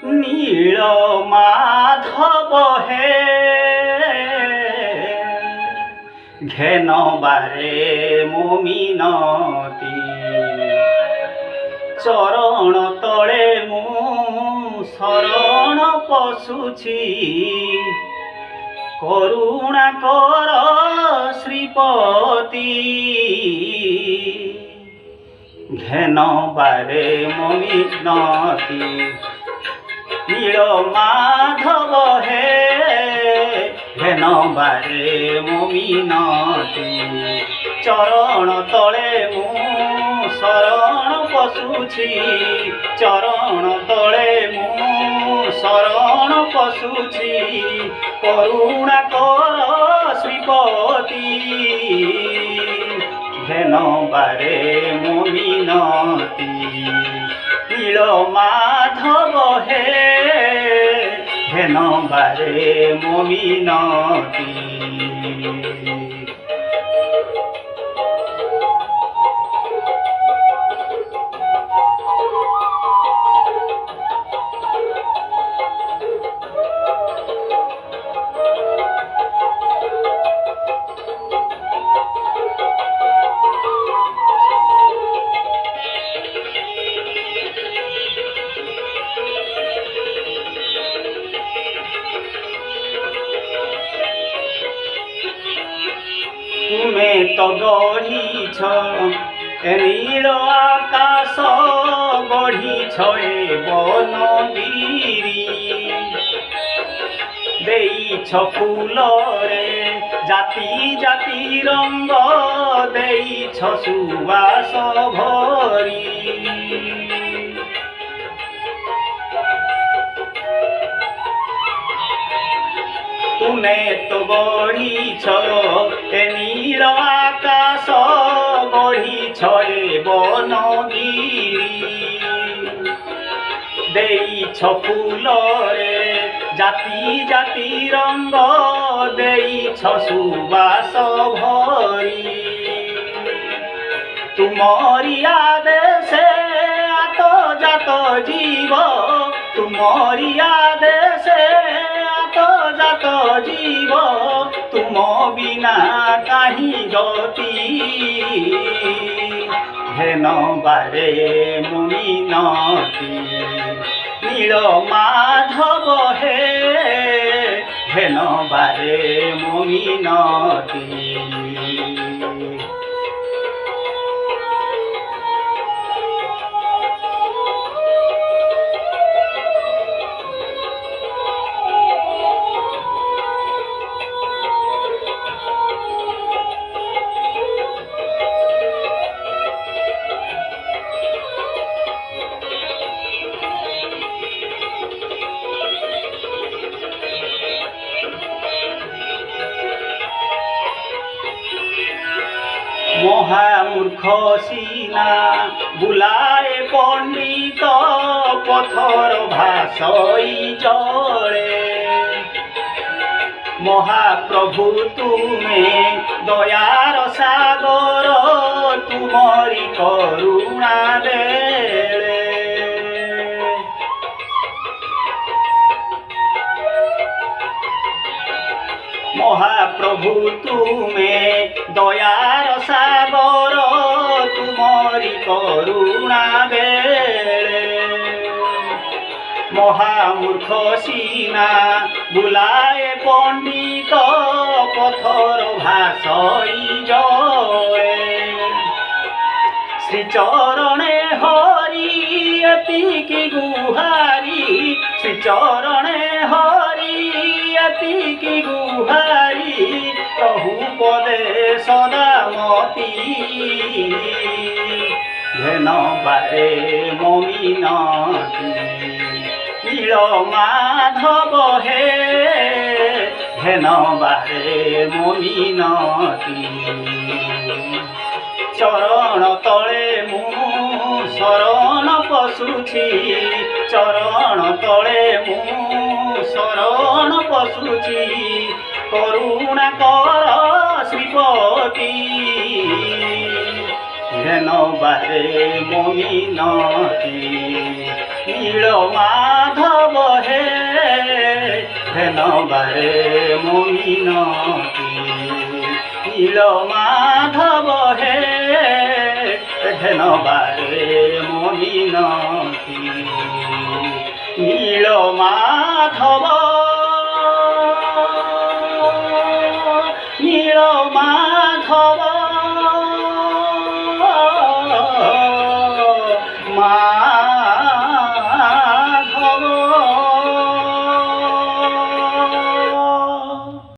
নীল মাধব হে ঘেন বারে মো মিনতি চরণ তଳେ মু শরণ পশুছি করুণা কর শ্রীপতি ঘেন বারে মো মিনতি নীল মাধব হে ঘেন বারে মো মিনতি চরণ তଳେ মু শরণ পশুছি চরণ তଳେ মু শরণ পশুছি করুণা কর শ্রীপতি ঘেন বারে মো মিনতি নীল মাধব হে ঘেন বারে মো মিনতি। तुमे तो गढ़ीछ नील आकाश गढ़ीछ ए बनगिरी देइछ फूल रे जाति जाति रंग देइछ सुवास भरी तुमे तो गढ़ीछ नील आकाश गढ़ीछ ए बनगिरी देइछ फूल रे जाति जाति रंग देइछ सुवास भरी तुमरी आदेशे आत जात जीव तुमरी आदेशे जात जीव तुम बिना कहीं गति हेन बारे मो मिनति नील माधव हे हेन बारे मो मिनति। महामूर्ख सीना बुलाए पंडित पथर भाषई जले महाप्रभु तुम्हें दयार सागर तुमरी करुणा बेले महाप्रभु तुम्हें दयार सागर तुमरी करुणा बेले महामूर्ख सीना बुलाए पंडित पथर भाषई जले श्रीचरणे हरि एतिकी गुहारी श्रीचरणे हरि एतिकी गुहारी प्रभु पदे सदामती घेन बारे मो मिनति नील माधव हे घेन बारे मो मिनति चरण तले मु शरण पशुछि चरण तले मु शरण पशुछि करुणा कर श्रीपति হেন বারে মমিনতি নীল মাধব হে হেন বারে মমিনতি নীল মাধব হে হেন বারে মমিনতি নীল মাধব